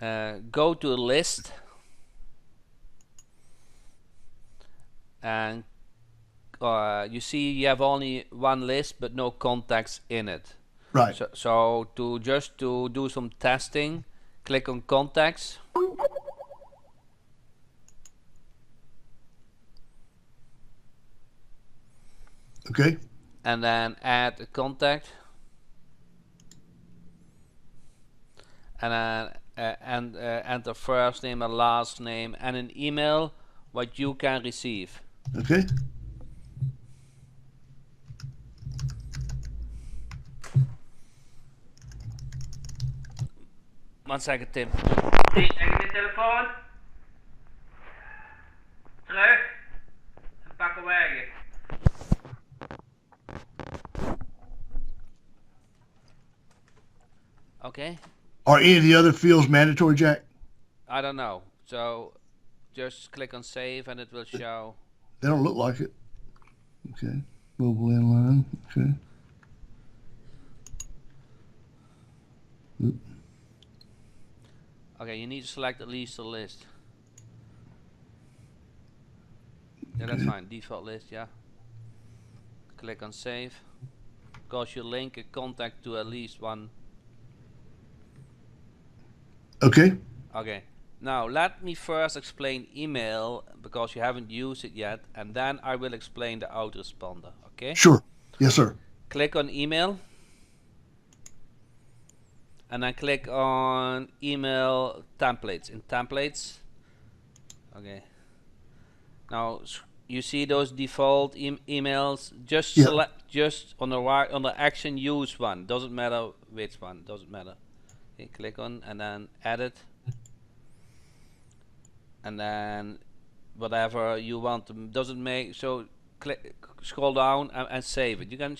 go to a list and you see you have only one list but no contacts in it. Right. So to do some testing, click on contacts. Okay. And then add a contact. And then enter first name and last name and an email what you can receive. Okay. One second, Tim. Leg je telefoon terug en pak hem weg. Okay. Are any of the other fields mandatory, Jack? I don't know. So just click on save and it will show. They don't look like it. Okay. Mobile landline. Okay. Oop. Okay, you need to select at least a list. Yeah, Okay. that's fine. Default list, yeah. Click on save. Because you link a contact to at least one. Okay. Okay. Now let me first explain email because you haven't used it yet, and then I will explain the autoresponder. Okay? Sure. Yes, sir. Click on email. And then click on email templates. In templates. Okay. Now you see those default emails. Just select just on the right on the action use one. Doesn't matter which one. Doesn't matter. Okay, click on and then edit. And then whatever you want to doesn't make so click scroll down and save it. You can.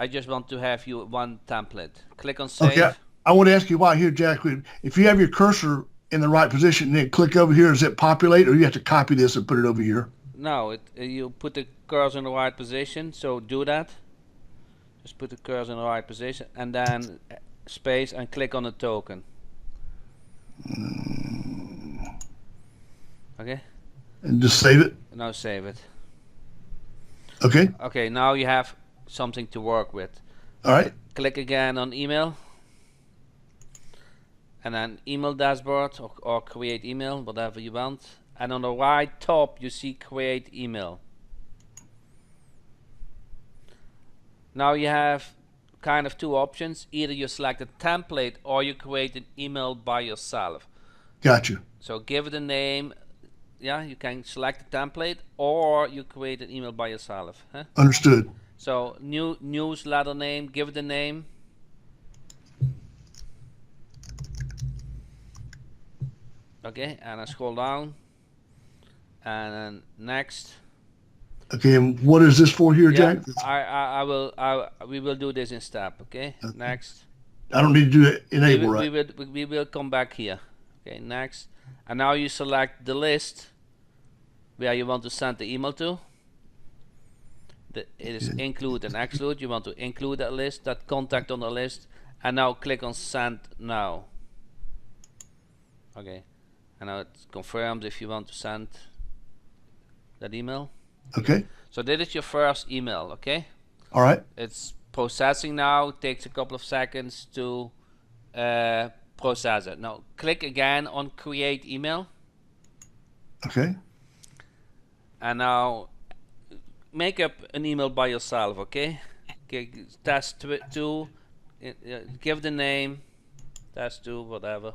I just want to have you one template. Click on save. Okay. I want to ask you why here, Jack. If you have your cursor in the right position and then click over here, does it populate, or you have to copy this and put it over here? No, you put the cursor in the right position. So do that. Just put the cursor in the right position and then space and click on the token. Okay. And just save it. Now save it. Okay. Okay. Now you have something to work with. All right. Click again on email. And then email dashboard or create email, whatever you want. And on the right top you see create email. Now you have kind of two options. Either you select a template or you create an email by yourself. Got you. So give it a name. Yeah, you can select a template or you create an email by yourself. Huh? Understood. So new newsletter name, give it a name. Okay, and I scroll down, and then next. Okay, and what is this for here, Yeah, Jack? we will do this in step. Okay, next. I don't need to do it enable, right? We will come back here. Okay, next, and now you select the list where you want to send the email to. It is include and exclude. You want to include that list, that contact on the list, and now click on send now. Okay. And now it's confirmed if you want to send that email. Okay. So this is your first email, okay? All right. It's processing now. It takes a couple of seconds to process it. Now click again on create email. Okay. And now make up an email by yourself, okay? Okay, test 2. Give the name. Test 2, whatever.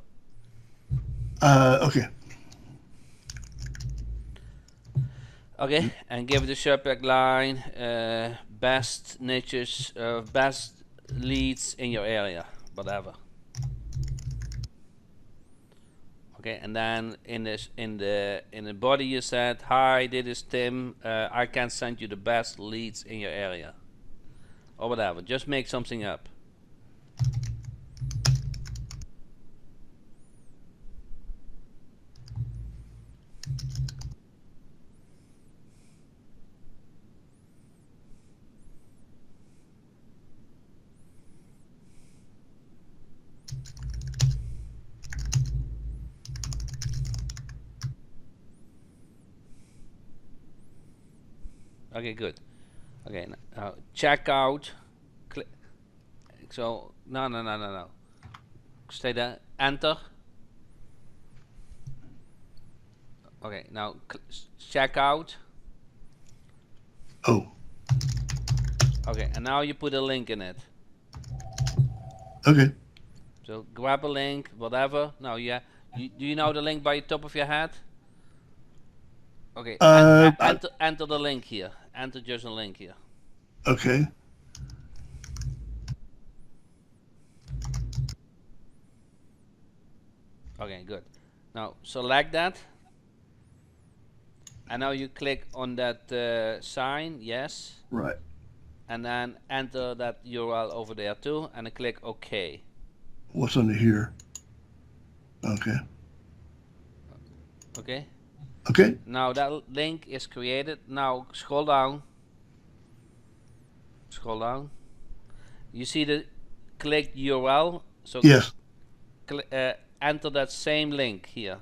Okay. Okay, and give the subject line best niches, best leads in your area, whatever. Okay, and then in the body you said, hi, this is Tim. I can send you the best leads in your area, or whatever. Just make something up. Okay, good. Okay, now check out. So no. Stay there. Enter. Okay, now check out. Oh. Okay, and now you put a link in it. Okay. So grab a link, whatever. Now, yeah, do you know the link by the top of your head? Okay, enter the link here. Enter just a link here. Okay. Okay, good. Now select that, and now you click on that sign, yes. Right. And then enter that URL over there too, and then click OK. What's under here? Okay. Okay. Okay. Now that link is created. Now scroll down. Scroll down. You see the click URL. So yes. Enter that same link here.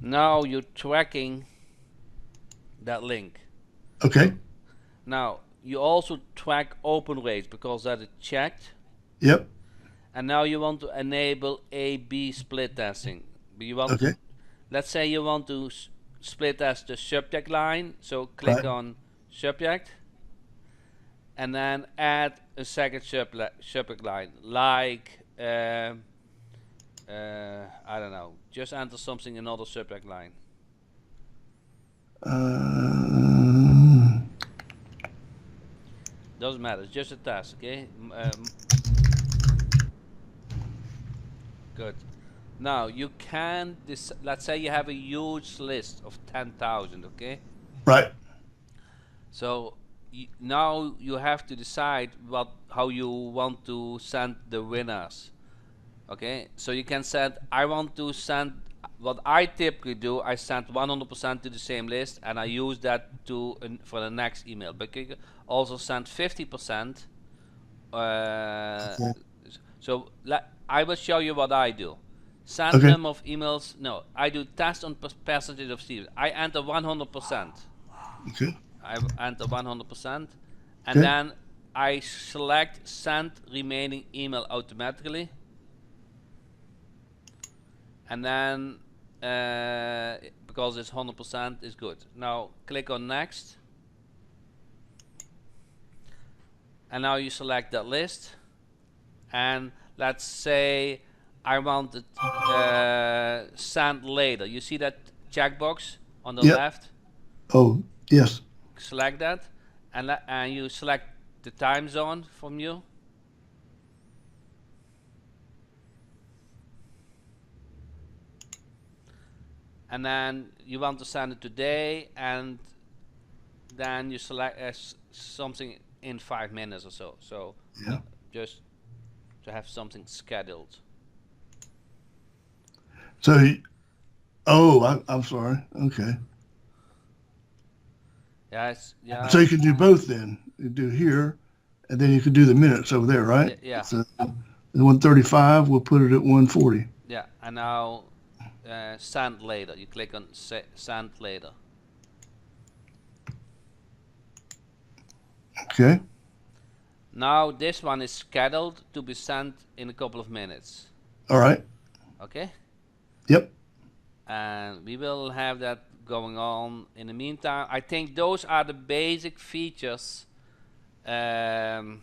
Now you're tracking that link. Okay. So now you also track open rates because that is checked. Yep. And now you want to enable A/B split testing. You want okay. to, let's say you want to split test the subject line. So click on subject, and then add a second subject line, like I don't know. Just enter something in another subject line. Doesn't matter. It's just a test, okay? Good. Now you can. Let's say you have a huge list of 10,000, okay? Right. So now you have to decide how you want to send the winners. Okay, so you can send. I want to send. What I typically do, I send 100% to the same list, and I use that for the next email. But you can also send 50%. So I will show you what I do. Send number of emails. No, I do test on percentage of received. I enter 100%. Okay. I enter 100%, and then I select send remaining email automatically, and then because it's 100% is good. Now click on next, and now you select that list, and let's say I want it send later. You see that checkbox on the left? Oh, yes. Select that, and you select the time zone from you. And then you want to send it today, and then you select something in 5 minutes or so. So just to have something scheduled. So, I'm sorry. Okay. Yeah. So you can do both then. You do here, and then you can do the minutes over there, right? Yeah. So the 135, we'll put it at 140. Yeah, and now send later. You click on send later. Okay. Now this one is scheduled to be sent in a couple of minutes. All right. Okay. Yep. And we will have that going on in the meantime. I think those are the basic features of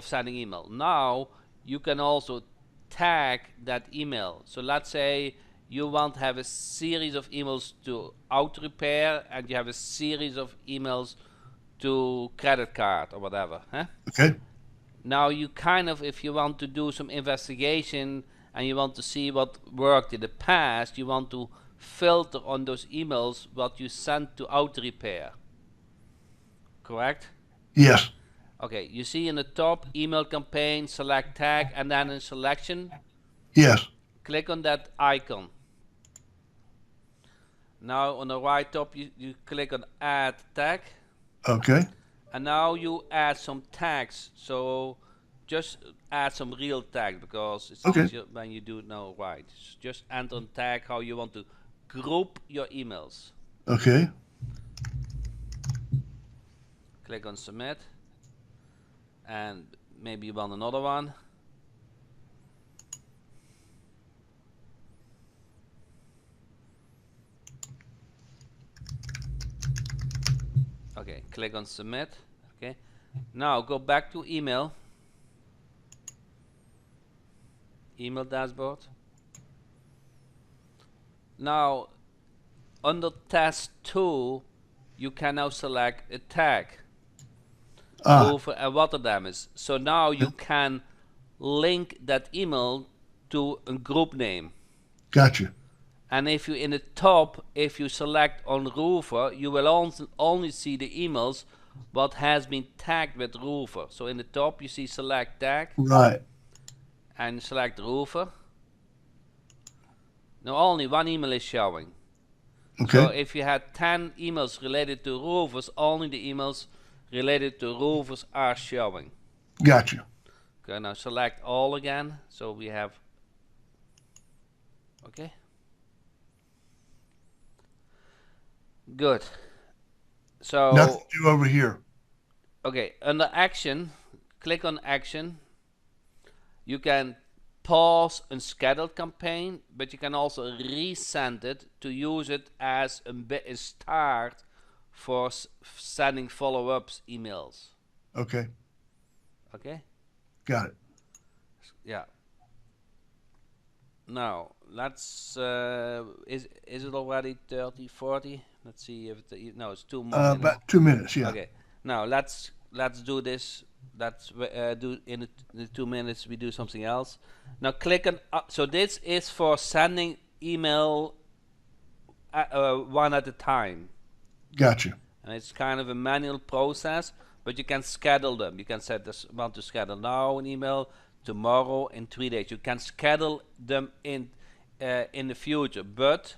sending email. Now you can also tag that email. So let's say you want to have a series of emails to auto repair, and you have a series of emails to credit card or whatever. Okay. Now you if you want to do some investigation and you want to see what worked in the past, you want to filter on those emails what you sent to auto repair. Correct? Yes. Okay, you see in the top email campaign, select tag, and then in selection. Yes. Click on that icon. Now on the right top you click on add tag. Okay. And now you add some tags. So just add some real tag because it's easier when you do it now right. Just enter on tag how you want to group your emails. Okay. Click on submit, and maybe you want another one. Okay, click on submit. Okay, now go back to email dashboard. Now under task 2 you can now select a tag, roof and water damage. So now you can link that email to a group name. Gotcha. And if you in the top, if you select on roofer, you will only see the emails what has been tagged with roofer. So in the top you see select tag. Right. And select roofer. Now only one email is showing. Okay. So if you had 10 emails related to roofers, only the emails related to roofers are showing. Gotcha. Okay, now select all again. So we have, okay. Good. So nothing to do over here. Okay, under action, click on action. You can pause a scheduled campaign, but you can also resend it to use it as a start for sending follow-ups emails. Okay. Okay? Got it. Yeah. Now, let's, is it already 30, 40? Let's see if it, no, it's 2 more minutes. About 2 minutes, yeah. Okay. Now, let's do this. Let's do in the 2 minutes we do something else. Now click on, so this is for sending email one at a time. Gotcha. And it's kind of a manual process, but you can schedule them. You can set this, want to schedule now an email, tomorrow, in 3 days. You can schedule them in the future, but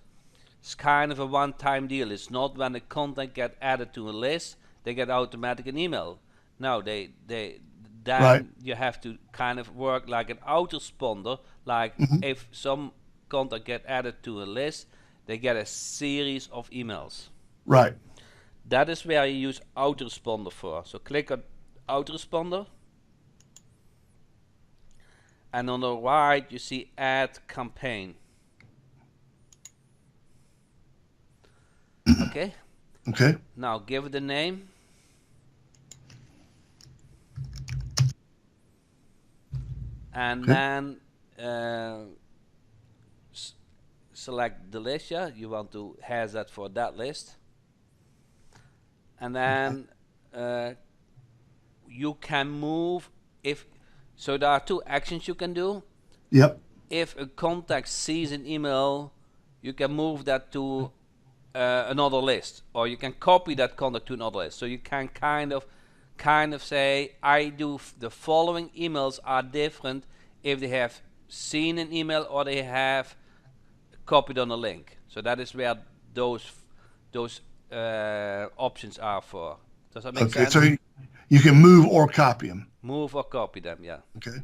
it's kind of a one-time deal. It's not when the content get added to a list, they get automatic an email. No, then right. You have to kind of work like an autoresponder. Like if some content get added to a list, they get a series of emails. Right. That is where you use autoresponder for. So click on autoresponder, and on the right you see add campaign. Okay. Okay. Now give it a name. And then select the list. Yeah, you want to have that for that list. And then you can move so there are 2 actions you can do. Yep. If a contact sees an email, you can move that to another list, or you can copy that contact to another list. So you can kind of say, I do the following emails are different if they have seen an email or they have copied on a link. So that is where those options are for. Does that make sense? So you can move or copy them. Move or copy them, yeah. Okay.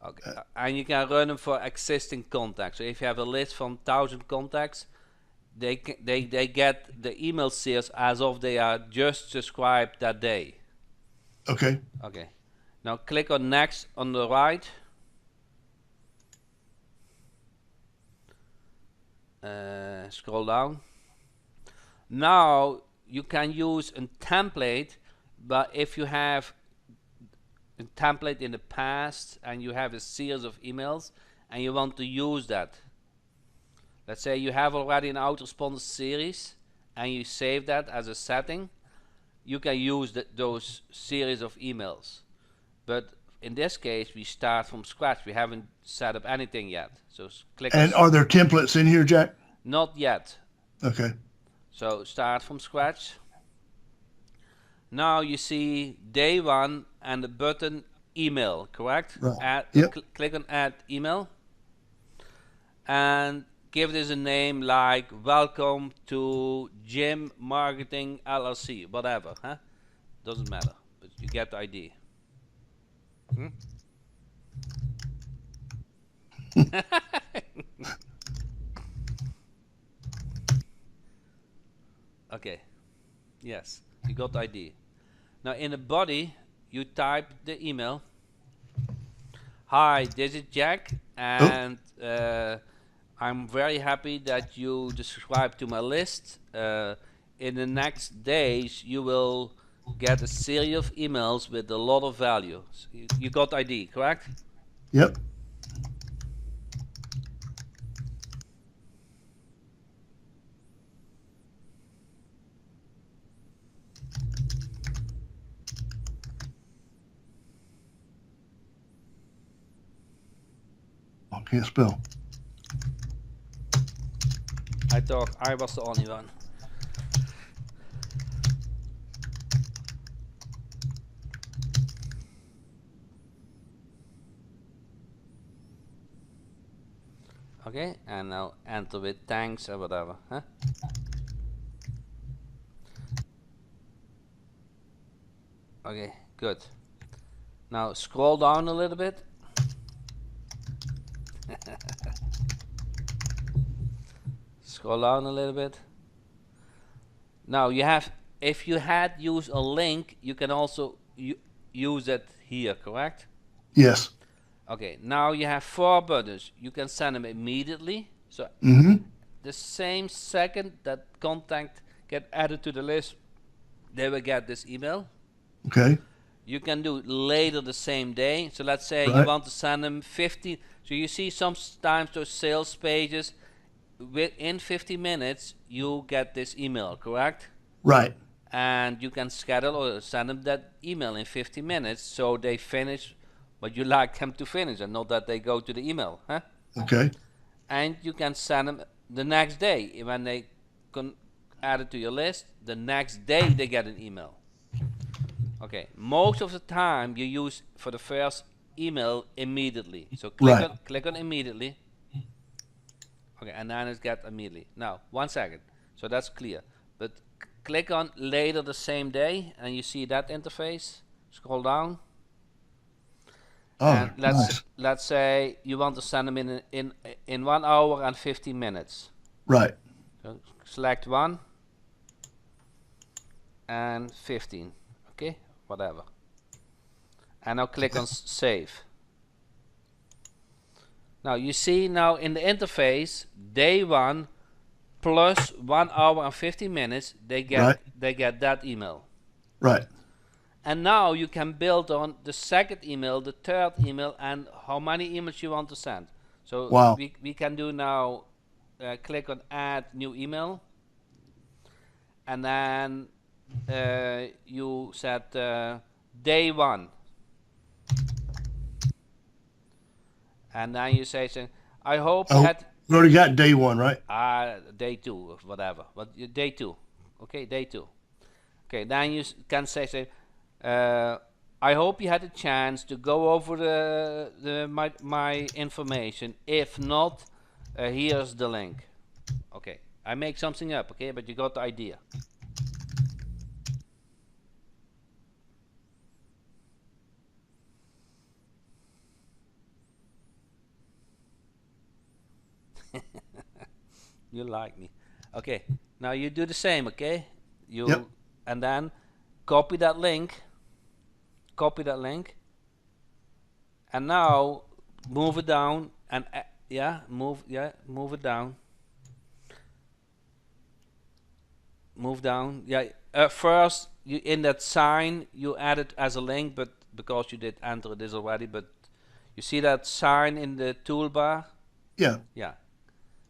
Okay. And you can run them for existing contacts. So if you have a list from 1,000 contacts, they get the email series as if they are just subscribed that day. Okay. Okay. Now click on next on the right. Scroll down. Now you can use a template, but if you have a template in the past and you have a series of emails and you want to use that, let's say you have already an autoresponder series and you save that as a setting, you can use those series of emails. But in this case we start from scratch. We haven't set up anything yet. So click and are there templates in here, Jack? Not yet. Okay. So start from scratch. Now you see day 1 and the button email, correct? Right. Yep. Click on add email and give this a name like welcome to Gym Marketing LLC, whatever, huh? Doesn't matter, but you get the idea. Okay, yes, you got the idea. Now in the body, you type the email. Hi, this is Jack, and I'm very happy that you subscribe to my list. In the next days, you will get a series of emails with a lot of value. So you got ID, correct? Yep. I can't spell. I thought I was the only one. Okay, and now enter with thanks or whatever, huh? Okay, good. Now scroll down a little bit. Scroll down a little bit. Now you have, if you had used a link, you can also use it here, correct? Yes. Okay, now you have 4 buttons. You can send them immediately. So the same second that contact get added to the list, they will get this email. Okay. You can do it later the same day. So let's say you Right. want to send them 50. So you see sometimes those sales pages, within 50 minutes you get this email, correct? Right. And you can schedule or send them that email in 50 minutes so they finish what you like them to finish and not that they go to the email, huh? Okay. And you can send them the next day when they can add it to your list. The next day they get an email. Okay, most of the time you use for the first email immediately. So click on immediately. Okay, and then it gets immediately. Now 1 second. So that's clear. But click on later the same day, and you see that interface. Scroll down. Oh, And nice. let's say you want to send them in 1 hour and 15 minutes. Right. So select 1 and 15. Okay, whatever. And now click on save. Now you see now in the interface, day 1 plus 1 hour and 50 minutes, they get that email. Right. And now you can build on the second email, the third email, and how many emails you want to send. So Wow. we can do now, click on add new email, and then you set day 1, and then you say, I hope you had. We already got day 1, right? Day 2, whatever. But day 2, okay, day 2. Okay, then you can say, I hope you had a chance to go over my information. If not, here's the link. Okay, I make something up, okay, but you got the idea. You like me. Okay, now you do the same, okay? And then copy that link. And now move it down and move it down. Move down. First you in that sign you add it as a link, but because you did enter this already, but you see that sign in the toolbar? Yeah. Yeah.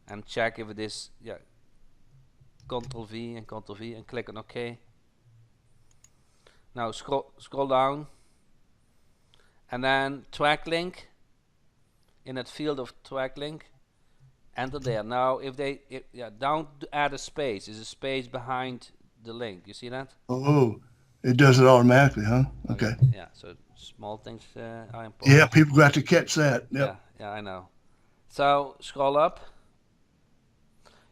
And check if it is, Ctrl V and click on OK. Now scroll down, and then track link. In that field of track link, enter there. Now don't add a space. There's a space behind the link. You see that? Oh, it does it automatically, huh? Okay. Yeah. So small things are important. Yeah, people got to catch that. Yep. Yeah, I know. So scroll up.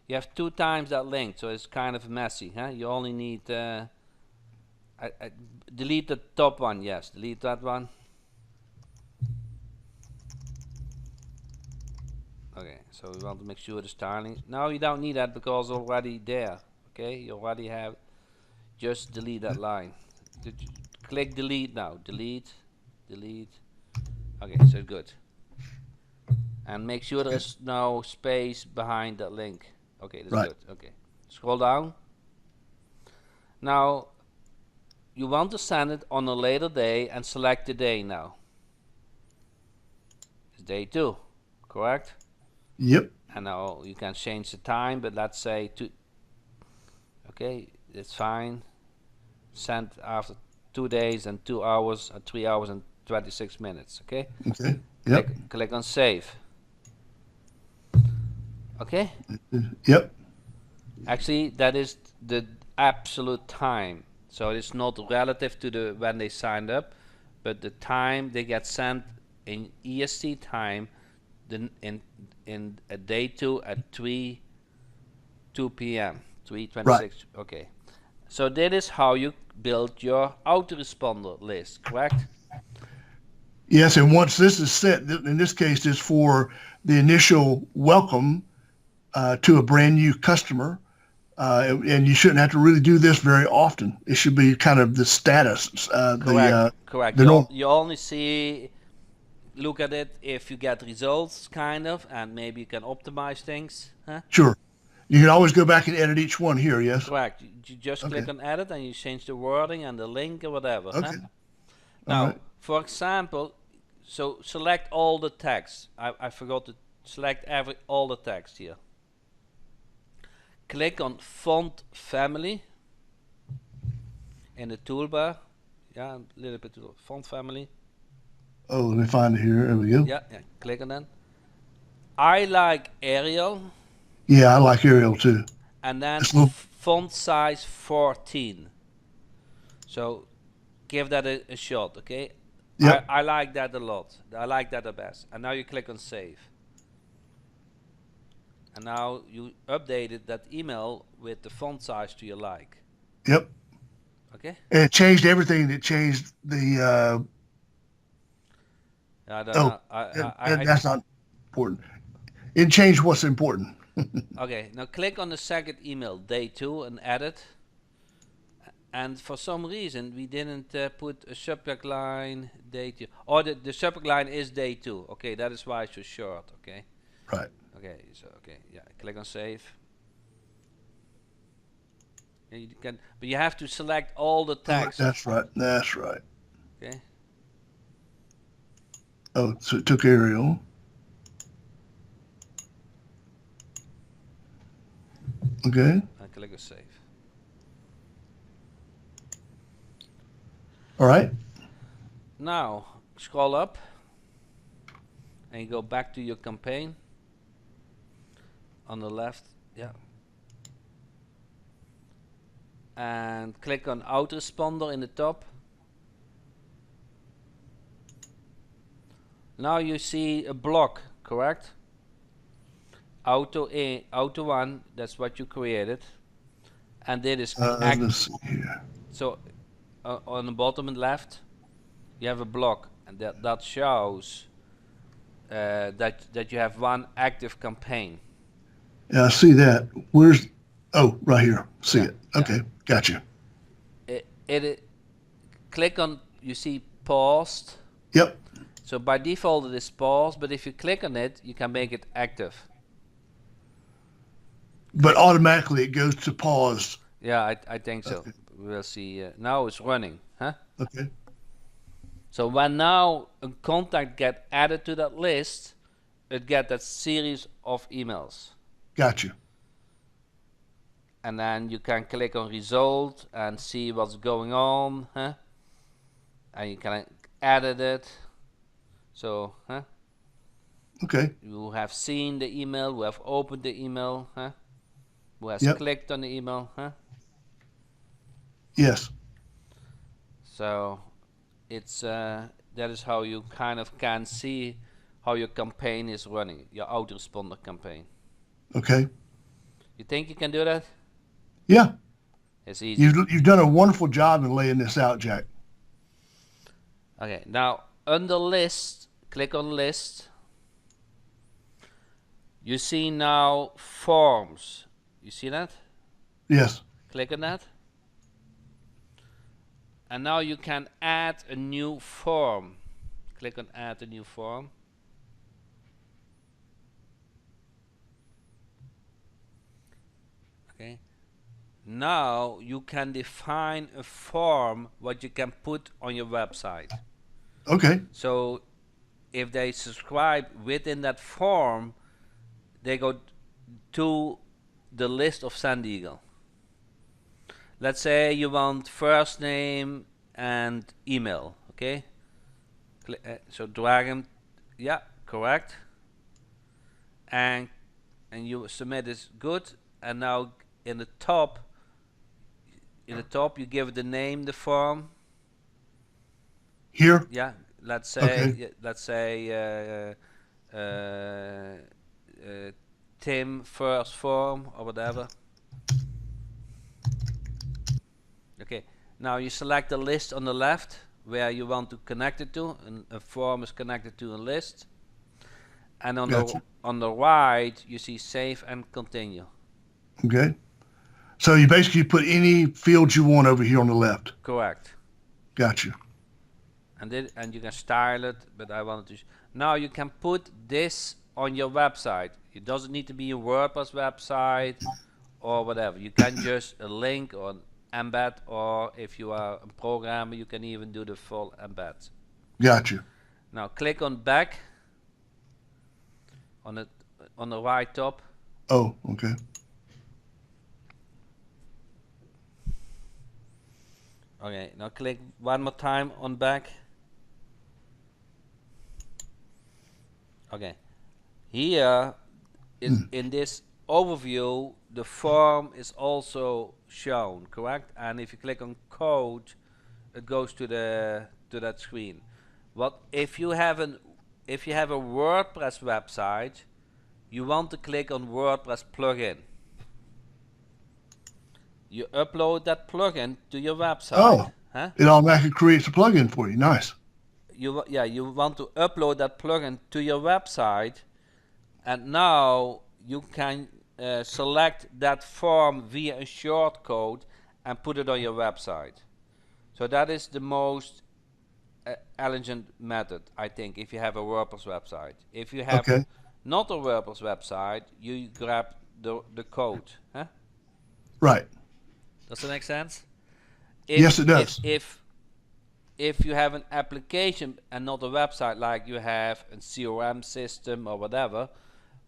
You have 2 times that link, so it's kind of messy, huh? You only need delete the top one. Yes, delete that one. Okay, so we want to make sure the styling. Now you don't need that because it's already there. Okay, you already have. Just delete that line. click delete now. Delete. Okay, so good. And make sure there's no space behind that link. Okay, that's Right. good. Okay, scroll down. Now you want to send it on a later day and select the day now. It's day 2, correct? Yep. And now you can change the time, but let's say okay, it's fine. Sent after 2 days and 2 hours and 3 hours and 26 minutes. Okay. Okay. Yep. Click on save. Okay. Yep. Actually, that is the absolute time. So it's not relative to the when they signed up, but the time they get sent in EST time, in a day 2 at 2 p.m. 3:26. Right. Okay. So that is how you build your autoresponder list, correct? Yes, and once this is set, in this case, it's for the initial welcome to a brand new customer, and you shouldn't have to really do this very often. It should be kind of the status, Correct. the norm. You only look at it if you get results, kind of, and maybe you can optimize things. Huh? Sure, you can always go back and edit each one here. Yes. Correct. You just Okay. click on edit and you change the wording and the link or whatever. Okay. Huh? All Now, right. for example, so select all the text. I forgot to select all the text here. Click on font family in the toolbar. Yeah, a little bit to font family. Oh, let me find it here. There we go. Yeah, click on that. I like Arial. Yeah, I like Arial too. And then Little... font size 14. So give that a shot, okay? Yep. I like that a lot. I like that the best. And now you click on save. And now you updated that email with the font size to your like. Yep. Okay? And it changed everything. It changed the. I don't know. That's not important. It changed what's important. Okay, now click on the second email, day 2, and edit. And for some reason, we didn't put a subject line, day 2. Or the subject line is day 2. Okay, that is why it's so short, okay? Right. Okay, so, yeah, click on save. And you can, but you have to select all the text. That's right. That's right. Okay. Oh, so it took Arial. Okay. And click on save. All right. Now, scroll up. And you go back to your campaign. On the left, yeah. And click on autoresponder in the top. Now you see a block, correct? Auto 1, that's what you created. And it is Let's see here. so on the bottom and left, you have a block, and that shows that you have one active campaign. Yeah, I see that. Where's? Oh, right here. See it. Okay, gotcha. Click on, you see paused. Yep. So by default it is paused, but if you click on it, you can make it active. But automatically it goes to pause. Yeah, I think so. Okay. We'll see. Now it's running, huh? Okay. So when now a contact get added to that list, it get that series of emails. Gotcha. And then you can click on result and see what's going on, huh? And you can edit it. So, huh? Okay. You have seen the email, who have opened the email, huh? Who has clicked on the email, huh? Yes. So it's that is how you kind of can see how your campaign is running, your autoresponder campaign. Okay. You think you can do that? Yeah. It's easy. You've done a wonderful job in laying this out, Jack. Okay, now under list, click on list. You see now forms. You see that? Yes. Click on that. And now you can add a new form. Click on add a new form. Okay. Now you can define a form what you can put on your website. Okay. So if they subscribe within that form, they go to the list of SendEagle. Let's say you want first name and email, okay? So drag them, yeah, correct. And you submit is good. And now in the top you give the name, the form. Here? Yeah, let's Okay. say Tim first form or whatever. Okay, now you select the list on the left where you want to connect it to, and a form is connected to a list. And on Gotcha. the right you see save and continue. Okay. So you basically put any fields you want over here on the left. Correct. Gotcha. And you can style it, but I wanted to. Now you can put this on your website. It doesn't need to be a WordPress website or whatever. You can just a link or an embed, or if you are a programmer, you can even do the full embed. Gotcha. Now click on back on the right top. Oh, okay. Okay, now click one more time on back. Okay, here in this overview the form is also shown, correct? And if you click on code, it goes to that screen. What if you have a WordPress website, you want to click on WordPress plugin. You upload that plugin to your website. Oh, it automatically creates a plugin for you. Nice. You want to upload that plugin to your website, and now you can select that form via a shortcode and put it on your website. So that is the most elegant method, I think, if you have a WordPress website. If you have Okay. not a WordPress website, you grab the code. Huh? Right. Does that make sense? Yes, it does. If you have an application and not a website, like you have a CRM system or whatever,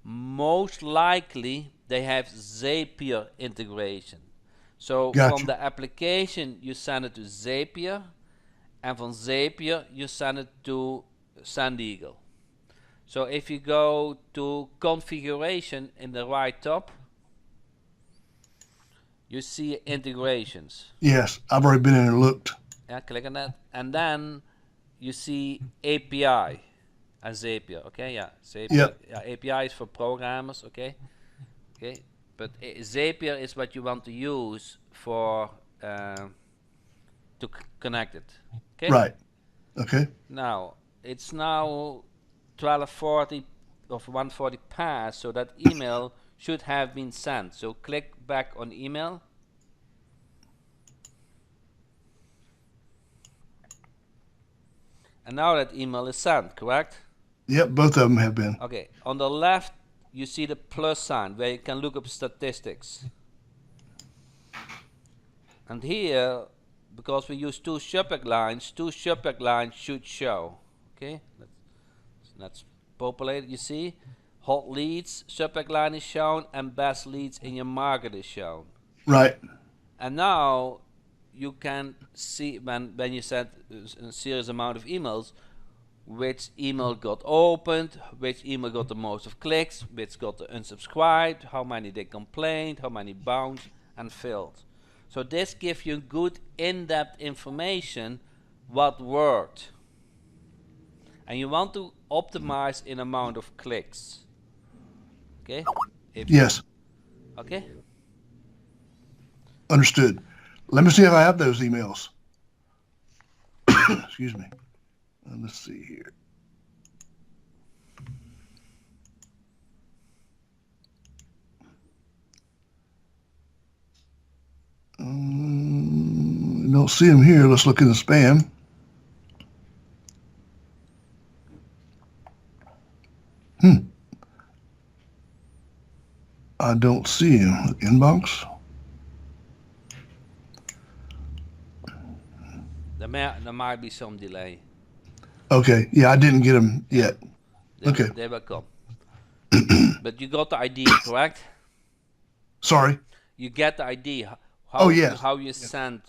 most likely they have Zapier integration. So from Gotcha. the application you send it to Zapier, and from Zapier you send it to SendEagle. So if you go to configuration in the right top, you see integrations. Yes, I've already been in and looked. Yeah, click on that, and then you see API and Zapier. Okay, yeah, Zapier. Yep. Yeah, API is for programmers. Okay, but Zapier is what you want to use for to connect it. Okay. Right. Okay. Now it's now 12:40 of 1:40 past, so that email should have been sent. So click back on email. And now that email is sent, correct? Yep, both of them have been. Okay, on the left you see the plus sign where you can look up statistics. And here, because we use two subject lines should show. Okay, let's populate it. You see, hot leads subject line is shown, and best leads in your market is shown. Right. And now you can see when you send a serious amount of emails, which email got opened, which email got the most of clicks, which got the unsubscribed, how many they complained, how many bounced and failed. So this gives you good in-depth information what worked. And you want to optimize in amount of clicks. Okay? Yes. Okay? Understood. Let me see if I have those emails. Excuse me. Let's see here. No, don't see them here. Let's look in the spam. I don't see him. Inbox. There might be some delay. Okay. Yeah, I didn't get them yet. Okay. They will come. But you got the ID, correct? Sorry. You get the ID. Yes. How you send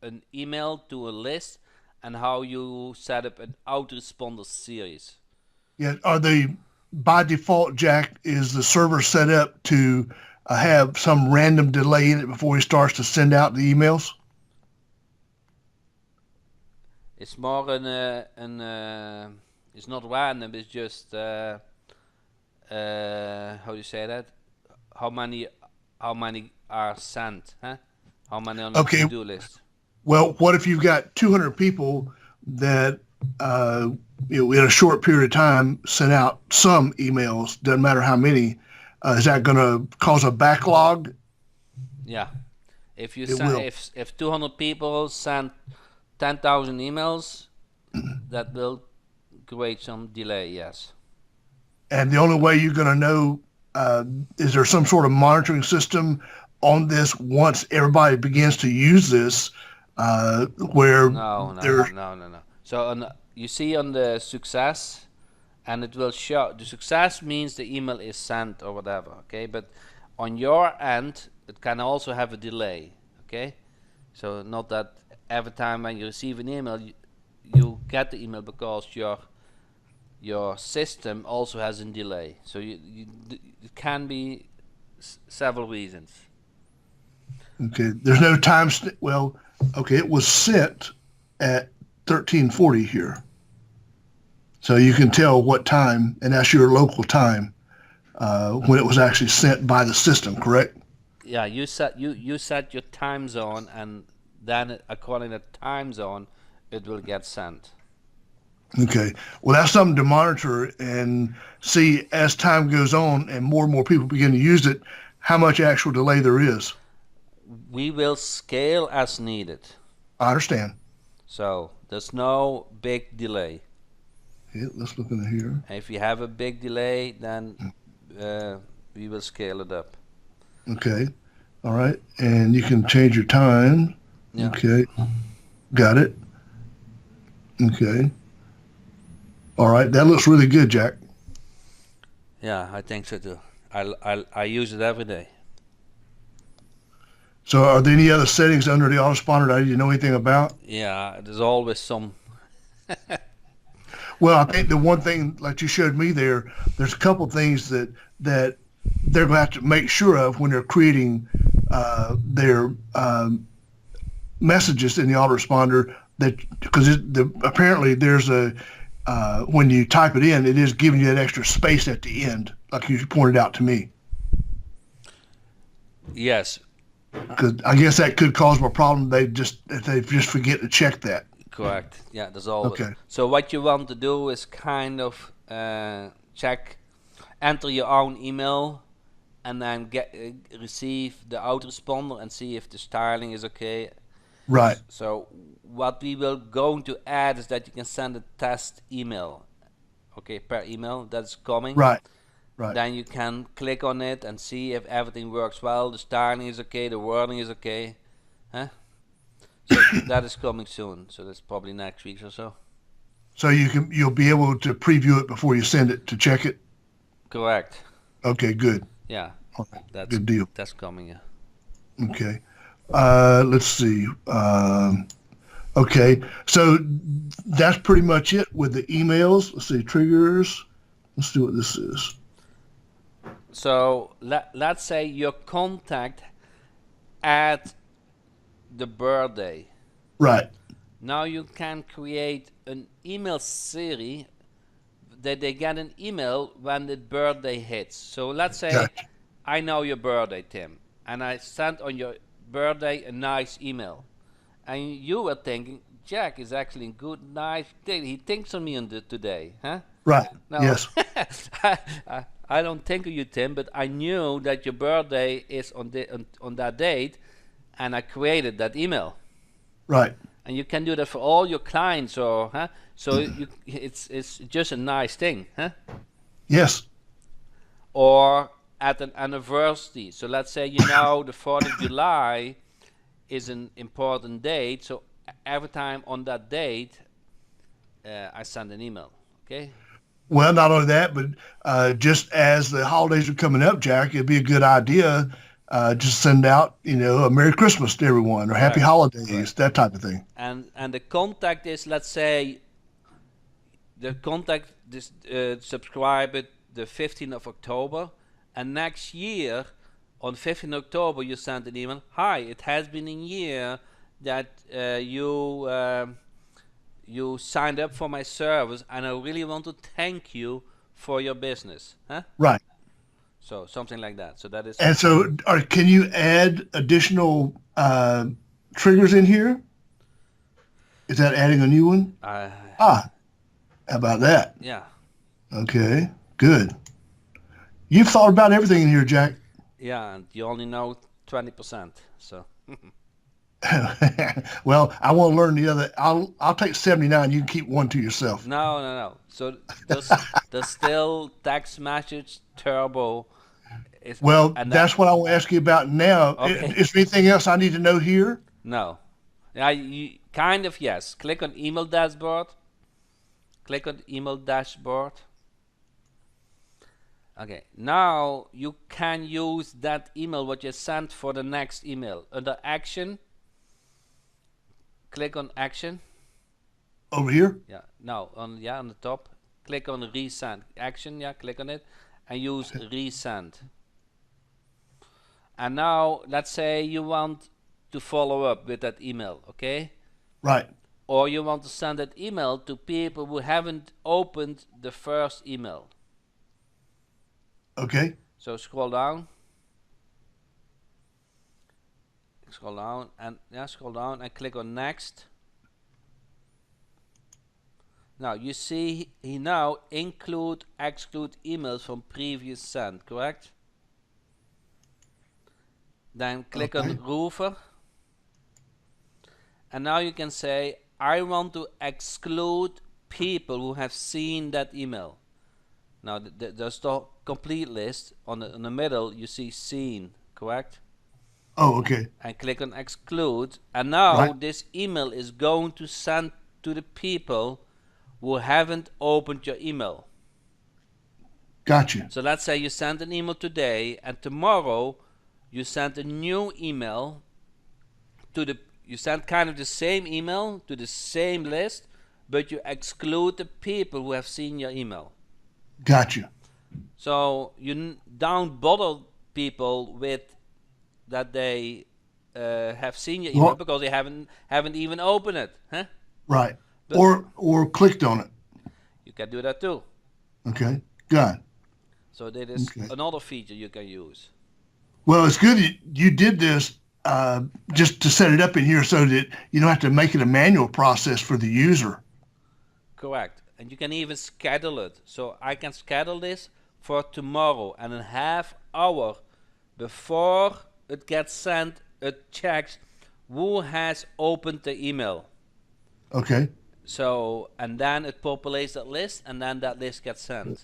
an email to a list and how you set up an autoresponder series. Yeah. Are they by default, Jack, is the server set up to have some random delay in it before he starts to send out the emails? It's more it's not random. It's just how do you say that? How many are sent? Huh? How many on the to-do list? Well, what if you've got 200 people that in a short period of time sent out some emails? Doesn't matter how many. Is that going to cause a backlog? Yeah. If you send, if 200 people send 10,000 emails, that will create some delay, yes. And the only way you're going to know, is there some sort of monitoring system on this once everybody begins to use this, where No. So you see on the success, and it will show, the success means the email is sent or whatever, okay? But on your end, it can also have a delay, okay? So not that every time when you receive an email, you get the email, because your system also has a delay. So it can be several reasons. Okay, there's no time. Well, okay, it was sent at 1340 here, so you can tell what time, and that's your local time when it was actually sent by the system, correct? Yeah, you set your time zone, and then according to time zone, it will get sent. Okay. Well, that's something to monitor and see as time goes on and more people begin to use it, how much actual delay there is. We will scale as needed. I understand. So there's no big delay. Okay, let's look in here. If you have a big delay, then we will scale it up. Okay. All right. And you can change your time. Yeah. Okay. Got it. Okay. All right. That looks really good, Jack. Yeah, I think so too. I use it every day. So are there any other settings under the autoresponder that you know anything about? Yeah, there's always some. Well, I think the one thing, like you showed me there, there's a couple things that they're going to have to make sure of when they're creating their messages in the autoresponder, that because apparently there's a when you type it in, it is giving you that extra space at the end, like you pointed out to me. Yes. Because I guess that could cause a problem. They just forget to check that. Correct. Yeah, there's always. Okay. So what you want to do is kind of check, enter your own email, and then receive the autoresponder and see if the styling is okay. Right. So what we will going to add is that you can send a test email, okay, per email that's coming. Right. Right. Then you can click on it and see if everything works well, the styling is okay, the wording is okay, huh? So that is coming soon. So that's probably next week or so. So you'll be able to preview it before you send it to check it. Correct. Okay. Good. Yeah. Okay, that's good deal. That's coming. Yeah. Okay. Let's see. Okay. So that's pretty much it with the emails. Let's see, triggers. Let's see what this is. So let's say your contact at the birthday. Right. Now you can create an email series that they get an email when the birthday hits. So let's say Gotcha. I know your birthday, Tim, and I sent on your birthday a nice email. And you were thinking, Jack is actually a good, nice thing. He thinks on me today, huh? Right. No. Yes. I don't think of you, Tim, but I knew that your birthday is on that date, and I created that email. Right. And you can do that for all your clients, or so it's just a nice thing, Yes. or at an anniversary. So let's say the 4th of July is an important date. So every time on that date, I send an email. Okay. Well, not only that, but just as the holidays are coming up, Jack, it'd be a good idea just send out, a Merry Christmas to everyone or Happy Correct. Holidays, Correct. that type of thing. And the contact is, let's say, the contact this subscribe it the 15th of October, and next year on 15th October you send an email. Hi, it has been a year that you signed up for my service, and I really want to thank you for your business. Right. So something like that. So that is. And so can you add additional triggers in here? Is that adding a new one? How about that? Yeah. Okay, good. You've thought about everything in here, Jack. Yeah, and you only know 20%. So. Well, I want to learn the other. I'll take 79. You can keep one to yourself. No. So there's still text message turbo. Well, that's what I want to ask you about now. Okay. Is there anything else I need to know here? No. Yeah, you kind of, yes. Click on email dashboard. Click on email dashboard. Okay. Now you can use that email what you sent for the next email. Under action, click on action. Over here? Yeah. No, on the top. Click on resend. Action, yeah, click on it and use resend. And now let's say you want to follow up with that email, okay? Right. Or you want to send that email to people who haven't opened the first email. Okay. So scroll down. Scroll down and click on next. Now you see he now exclude emails from previous send, correct? Then click on Rover. And now you can say, I want to exclude people who have seen that email. Now there's the complete list. On the middle you see seen, correct? Oh, okay. And click on exclude. And now this email is going to send to the people who haven't opened your email. Gotcha. So let's say you send an email today, and tomorrow you send a new email you send kind of the same email to the same list, but you exclude the people who have seen your email. Gotcha. So you don't bother people with that they have seen your email because they haven't even opened it, Right. But, or clicked on it. You can do that too. Okay. Good. So that is another feature you can use. Well, it's good you did this just to set it up in here so that you don't have to make it a manual process for the user. Correct. And you can even schedule it. So I can schedule this for tomorrow, and in half hour before it gets sent, it checks who has opened the email. Okay. So, and then it populates that list, and then that list gets sent.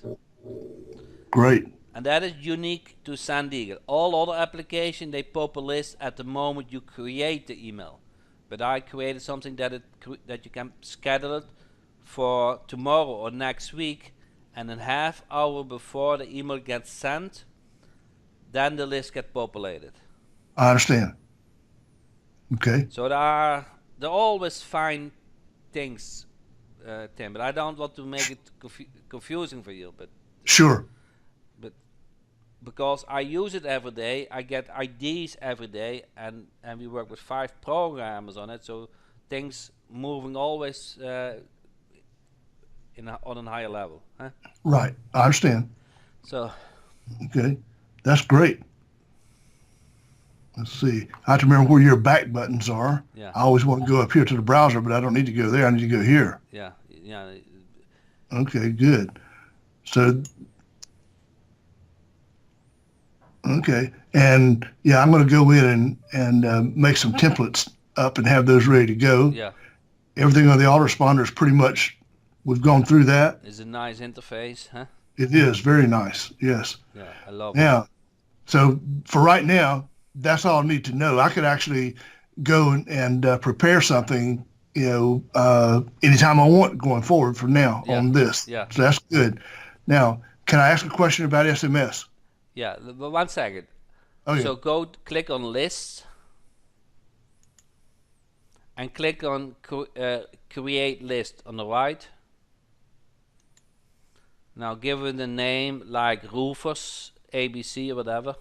Great. And that is unique to SendEagle. All other applications, they pop a list at the moment you create the email. But I created something that you can schedule it for tomorrow or next week, and in half hour before the email gets sent, then the list gets populated. I understand. Okay. So they're always fine things, Tim, but I don't want to make it confusing for you. But sure. But because I use it every day, I get ideas every day, and we work with 5 programmers on it, so things moving always on a higher level. Right. I understand. So. Okay. That's great. Let's see. I have to remember where your back buttons are. Yeah. I always want to go up here to the browser, but I don't need to go there. I need to go here. Yeah. Okay, good. So, okay. And yeah, I'm going to go in and make some templates up and have those ready to go. Yeah. Everything on the autoresponder is pretty much, we've gone through that. It's a nice interface, huh? It is very nice. Yes. Yeah, I love it. Now, so for right now, that's all I need to know. I could actually go and prepare something, anytime I want going forward from now Yeah. on this. Yeah. So that's good. Now, can I ask a question about SMS? Yeah, but 1 second. Okay. So click on lists and click on create list on the right. Now give it a name like roofers, ABC or whatever.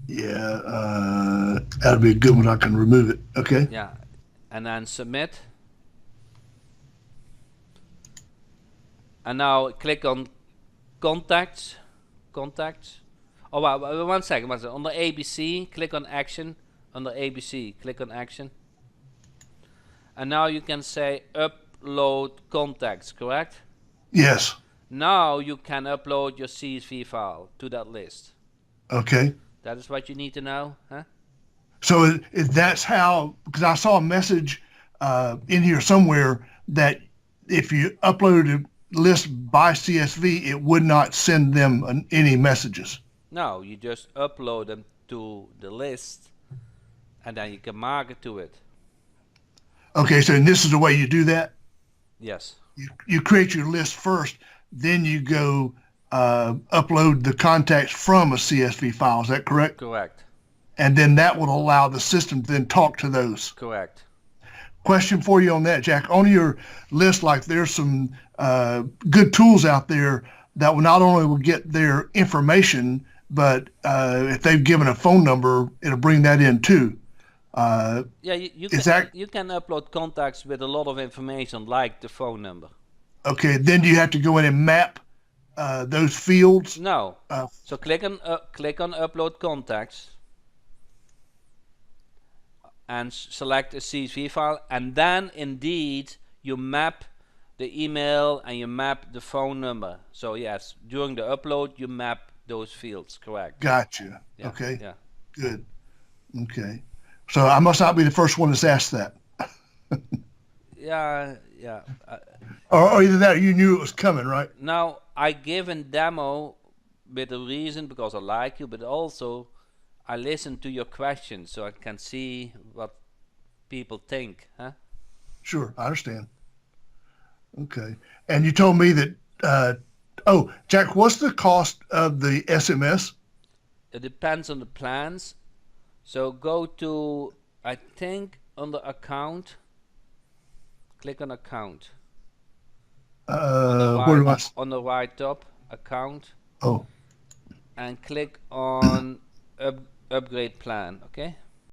Yeah, that'll be a good one. I can remove it. Okay. Yeah, and then submit. And now click on contacts. Oh, wow, 1 second. Under ABC, click on action. Under ABC, click on action. And now you can say upload contacts, correct? Yes. Now you can upload your CSV file to that list. Okay. That is what you need to know, huh? So that's how, because I saw a message in here somewhere that if you uploaded a list by CSV, it would not send them any messages. No, you just upload them to the list and then you can mark it to it. Okay, so this is the way you do that? Yes. You create your list first, then you go upload the contacts from a CSV file. Is that correct? Correct. And then that will allow the system to then talk to those. Correct. Question for you on that, Jack. On your list, like there's some good tools out there that will not only will get their information, but if they've given a phone number, it'll bring that in too. Yeah, you can upload contacts with a lot of information like the phone number. Okay, then do you have to go in and map those fields? No. So click on upload contacts and select a CSV file, and then indeed you map the email and you map the phone number. So yes, during the upload you map those fields, correct? Gotcha. Yeah, Okay. Yeah. Good. Okay. So I must not be the first one that's asked that. Yeah. Or either that or you knew it was coming, right? Now I give a demo with a reason because I like you, but also I listen to your questions so I can see what people think, huh? Sure, I understand. Okay. And you told me that, Jack, what's the cost of the SMS? It depends on the plans. So go to, I think, under account, click on account. Where do I? On the right top, account, Oh, and click on upgrade plan, okay?